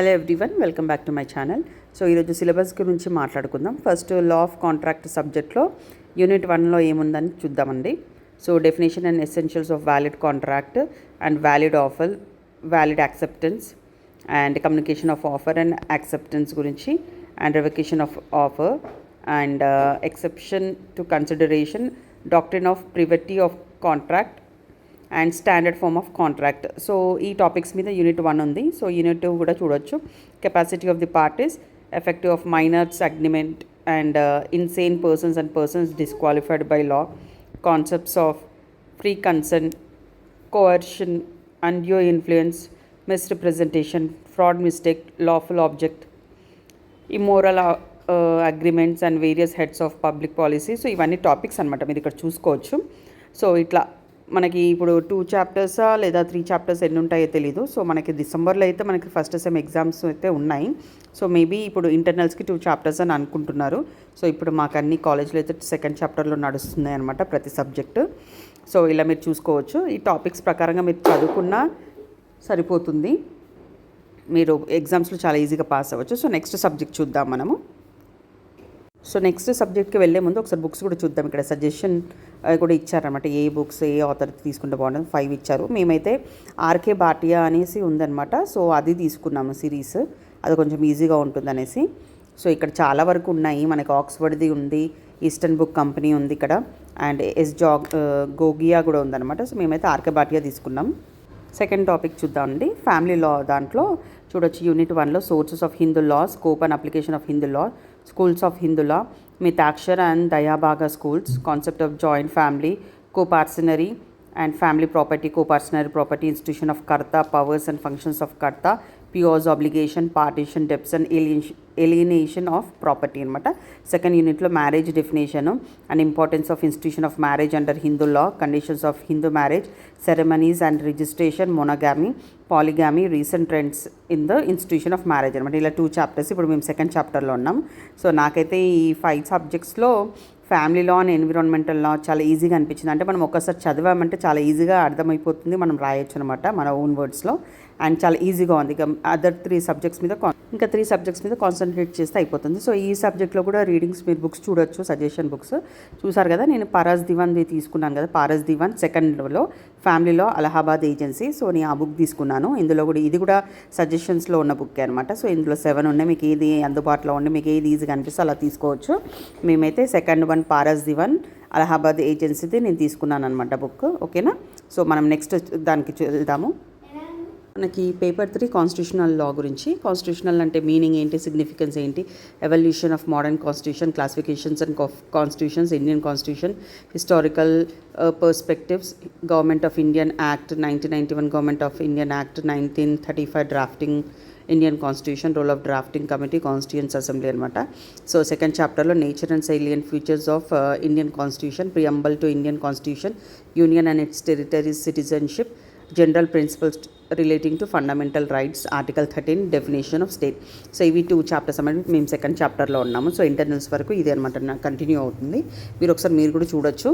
Hello everyone, welcome back to my channel. So ఈరోజు syllabus గురించి మాట్లాడుకుందాం. ఫస్ట్ లా ఆఫ్ కాంట్రాక్ట్ సబ్జెక్ట్లో unit 1లో ఏముందని చూద్దామండి. So definition and essentials of valid contract and valid offer, valid acceptance and communication of offer and acceptance గురించి, and revocation of offer and exception to consideration, doctrine of privity of contract and standard form of contract. So ఈ topics మీద unit 1 ఉంది. So unit 2 కూడా చూడొచ్చు. Capacity of the parties, effective of minors agreement and insane persons and persons disqualified by law, concepts of free consent, coercion, undue influence, misrepresentation, fraud, mistake, lawful object, immoral agreements and various heads of public policy. So ఇవన్నీ topics అనమాట, మీరు ఇక్కడ చూసుకోవచ్చు. So ఇట్లా మనకి ఇప్పుడు 2 చాప్టర్సా లేదా 3 chapters ఎన్ని ఉంటాయో తెలీదు. సో మనకి డిసెంబర్లో అయితే మనకి ఫస్ట్ సెమ్ ఎగ్జామ్స్ అయితే ఉన్నాయి. సో మేబీ ఇప్పుడు ఇంటర్నల్స్కి 2 చాప్టర్స్ అని అనుకుంటున్నారు. సో ఇప్పుడు మాకు అన్ని కాలేజ్లో అయితే 2nd చాప్టర్లో నడుస్తున్నాయి అనమాట ప్రతి సబ్జెక్టు. సో ఇలా మీరు చూసుకోవచ్చు. ఈ టాపిక్స్ ప్రకారంగా మీరు చదువుకున్నా సరిపోతుంది, మీరు ఎగ్జామ్స్లో చాలా ఈజీగా పాస్ అవ్వచ్చు. సో నెక్స్ట్ సబ్జెక్ట్ చూద్దాం మనము. సో నెక్స్ట్ సబ్జెక్ట్కి వెళ్ళే ముందు ఒకసారి బుక్స్ కూడా చూద్దాం. ఇక్కడ సజెషన్ కూడా ఇచ్చారనమాట, ఏ బుక్స్ ఏ ఆథర్ తీసుకుంటే బాగుంటుంది. 5 ఇచ్చారు. మేమైతే ఆర్కే భాటియా అనేసి ఉందన్నమాట. సో అది తీసుకున్నాము సిరీస్, అది కొంచెం ఈజీగా ఉంటుంది అనేసి. సో ఇక్కడ చాలా వరకు ఉన్నాయి. మనకి ఆక్స్ఫర్డ్ది ఉంది, ఈస్టర్న్ బుక్ కంపెనీ ఉంది ఇక్కడ, అండ్ గోగియా కూడా ఉందన్నమాట. సో మేమైతే ఆర్కే భాటియా తీసుకున్నాం. సెకండ్ టాపిక్ చూద్దామండి. ఫ్యామిలీ లా దాంట్లో చూడొచ్చు. యూనిట్ 1లో sources of Hindu law, scope and application of Hindu law, schools of Hindu law, Mitakshara and Dayabhaga schools, concept of joint family, coparcenary and family property, coparcenary property, institution of Karta, powers and functions of Karta, pious obligation, partition, debts and alienation of property అనమాట. Second యూనిట్లో marriage definition and importance of institution of marriage under Hindu law, conditions of Hindu marriage, ceremonies and registration, monogamy, polygamy, recent trends in the institution of marriage అనమాట. ఇలా 2 chapters. ఇప్పుడు మేము 2nd చాప్టర్లో ఉన్నాం. So నాకైతే ఈ 5 సబ్జెక్ట్స్లో ఫ్యామిలీ లా అండ్ ఎన్విరాన్మెంటల్ లా చాలా ఈజీగా అనిపించింది. అంటే మనం ఒక్కసారి చదివామంటే చాలా ఈజీగా అర్థమైపోతుంది, మనం రాయొచ్చు అనమాట మన ఓన్ వర్డ్స్లో, అండ్ చాలా ఈజీగా ఉంది. ఇక అదర్ 3 సబ్జెక్ట్స్ మీద ఇంకా 3 సబ్జెక్ట్స్ మీద కాన్సన్ట్రేట్ చేస్తే అయిపోతుంది. సో ఈ సబ్జెక్ట్లో కూడా రీడింగ్స్ మీరు బుక్స్ చూడొచ్చు, సజెషన్ బుక్స్ చూసారు కదా. నేను పారస్ దివాన్ది తీసుకున్నాను కదా, పారస్ దివాన్ సెకండ్లో ఫ్యామిలీలో అలహాబాద్ ఏజెన్సీ. సో నేను ఆ బుక్ తీసుకున్నాను. ఇందులో కూడా ఇది కూడా సజెషన్స్లో ఉన్న బుక్ అనమాట. సో ఇందులో 7 ఉన్నాయి. మీకు ఏది అందుబాటులో ఉండి మీకు ఏది ఈజీగా అనిపిస్తే అలా తీసుకోవచ్చు. మేమైతే సెకండ్ వన్ పారస్ దివాన్ అలహాబాద్ ఏజెన్సీది నేను తీసుకున్నాను అనమాట బుక్. ఓకేనా. సో మనం నెక్స్ట్ దానికి వెళ్దాము. మనకి పేపర్ 3 కాన్స్టిట్యూషనల్ లా గురించి. కాన్స్టిట్యూషనల్ అంటే మీనింగ్ ఏంటి, సిగ్నిఫికెన్స్ ఏంటి, evolution of modern constitution, classifications and constitutions, Indian constitution, historical perspectives, government of Indian act 1991, government of Indian act 1935, drafting Indian constitution, role of drafting committee, constituent assembly అనమాట. So 2nd చాప్టర్లో nature and salient features of Indian constitution, preamble to Indian constitution, union and its territories, citizenship, general principles relating to fundamental rights, article 13, definition of state. So ఇవి 2 chapters అన్నమాట. మేము 2nd చాప్టర్లో ఉన్నాము. So internals వరకు ఇదే అనమాట continue అవుతుంది. మీరు ఒకసారి మీరు కూడా చూడొచ్చు,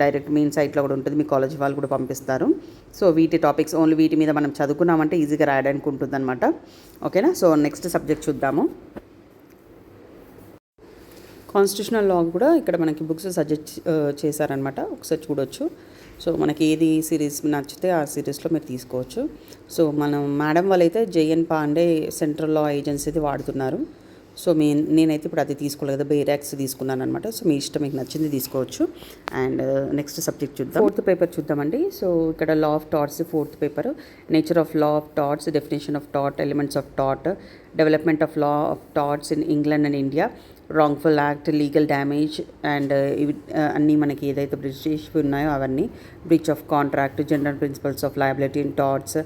డైరెక్ట్ మెయిన్ సైట్లో కూడా ఉంటుంది, మీ కాలేజ్ వాళ్ళు కూడా పంపిస్తారు. సో వీటి టాపిక్స్ ఓన్లీ వీటి మీద మనం చదువుకున్నామంటే ఈజీగా రాయడానికి ఉంటుంది అనమాట. ఓకేనా. సో నెక్స్ట్ సబ్జెక్ట్ చూద్దాము. కాన్స్టిట్యూషనల్ లా కూడా ఇక్కడ మనకి బుక్స్ సజెస్ట్ చేశారనమాట, ఒకసారి చూడొచ్చు. సో మనకి ఏది సిరీస్ నచ్చితే ఆ సిరీస్లో మీరు తీసుకోవచ్చు. సో మేడం వాళ్ళైతే జేఎన్ పాండే సెంట్రల్ లా ఏజెన్సీది వాడుతున్నారు. సో నేనైతే ఇప్పుడు అది తీసుకోలేదు కదా, బేరాక్స్ తీసుకున్నాను అనమాట. సో మీ ఇష్టం, మీకు నచ్చింది తీసుకోవచ్చు. అండ్ నెక్స్ట్ సబ్జెక్ట్ చూద్దాం. 4th పేపర్ చూద్దామండి. సో ఇక్కడ law of torts 4th paper, nature of law of torts, definition of టాట్, ఎలిమెంట్స్ ఆఫ్ టాట్, development of law of torts in England and India, wrongful act, legal damage and ఇవి అన్నీ మనకి ఏదైతే British ఉన్నాయో అవన్నీ, breach of contract, general principles of liability in torts,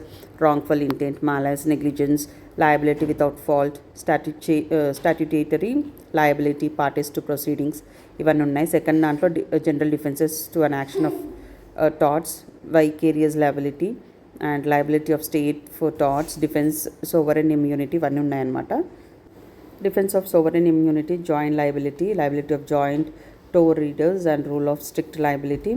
wrongful intent, malice, negligence, liability without fault, statutory liability, parties to proceedings, ఇవన్నీ ఉన్నాయి. Second దాంట్లో general defences to an action of torts, vicarious liability and liability of state for torts, defence, sovereign immunity, ఇవన్నీ ఉన్నాయన్నమాట. Defence of sovereign immunity, joint liability, liability of joint tortfeasors and rule of strict liability,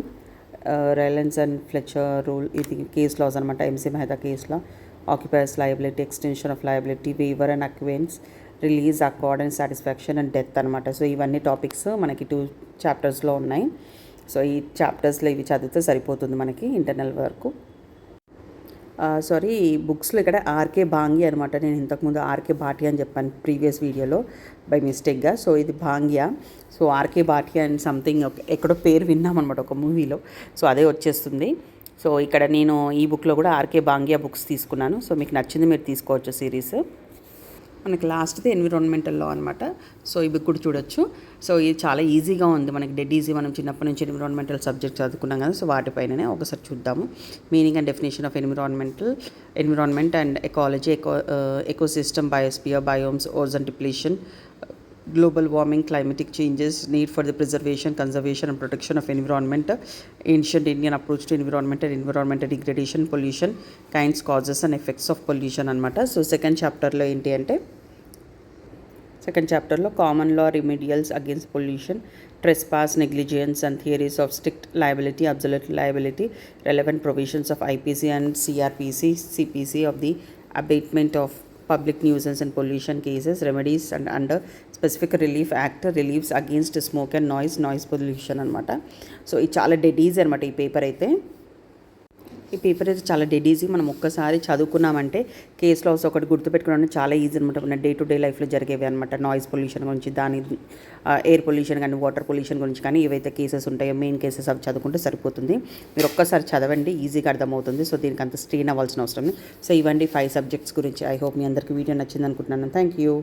Rylands and Fletcher rule, ఇది case laws అనమాట, MC Mehta కేసులో. Occupiers liability, extension of liability, waiver and acquiescence, release, accord and satisfaction and death అనమాట. So ఇవన్నీ topics మనకి 2 చాప్టర్స్లో ఉన్నాయి. So ఈ చాప్టర్స్లో ఇవి చదివితే సరిపోతుంది మనకి ఇంటర్నల్ వరకు. సారీ, ఈ బుక్స్లో ఇక్కడ ఆర్కే భాంగి అనమాట. నేను ఇంతకుముందు ఆర్కే భాటియా అని చెప్పాను ప్రీవియస్ వీడియోలో బై మిస్టేక్గా. సో ఇది భాంగ్యా. So RK Bhatia and something ఎక్కడో పేరు విన్నామన్నమాట ఒక మూవీలో. సో అదే వచ్చేస్తుంది. సో ఇక్కడ నేను ఈ బుక్లో కూడా ఆర్కే భాంగ్యా బుక్స్ తీసుకున్నాను. సో మీకు నచ్చింది మీరు తీసుకోవచ్చు సిరీస్. మనకి లాస్ట్ది ఎన్విరాన్మెంటల్ లా అనమాట. సో ఈ బుక్ కూడా చూడొచ్చు. సో ఇది చాలా ఈజీగా ఉంది, మనకి డెడ్ ఈజీ. మనం చిన్నప్పటి నుంచి ఎన్విరాన్మెంటల్ సబ్జెక్ట్ చదువుకున్నాం కదా. సో వాటిపైననే ఒకసారి చూద్దాము. Meaning and definition of environment and ecology, ecosystem, biosphere, biomes, ozone depletion, global warming, climatic changes, need for the preservation, conservation and protection of environment, ancient Indian approach to environment and environmental degradation, pollution, kinds, causes and effects of pollution అనమాట. So second చాప్టర్లో ఏంటి అంటే, second చాప్టర్లో common law, remedials against pollution, trespass, negligence and theories of strict liability, absolute liability, relevant provisions of IPC and CPC of the abatement of public nuisance and pollution cases, remedies and under specific relief act, reliefs against smoke and noise pollution అనమాట. So ఇది చాలా dead easy అనమాట ఈ paper అయితే. ఈ paper అయితే చాలా dead easy. మనం ఒక్కసారి చదువుకున్నామంటే కేస్ లాస్ ఒకటి గుర్తుపెట్టుకోవడం చాలా ఈజీ అనమాట. మన డే టు డే లైఫ్లో జరిగేవి అనమాట. నాయిస్ పొల్యూషన్ గురించి, దాని ఎయిర్ పొల్యూషన్ కానీ, వాటర్ పొల్యూషన్ గురించి కానీ, ఏవైతే కేసెస్ ఉంటాయో మెయిన్ కేసెస్ అవి చదువుకుంటే సరిపోతుంది. మీరు ఒక్కసారి చదవండి, ఈజీగా అర్థమవుతుంది. సో దీనికి అంత స్ట్రెయిన్ అవ్వాల్సిన అవసరం లేదు. సో ఇవన్నీ 5 సబ్జెక్ట్స్ గురించి. ఐ హోప్ మీ అందరికీ వీడియో నచ్చింది అనుకుంటున్నాను. Thank you.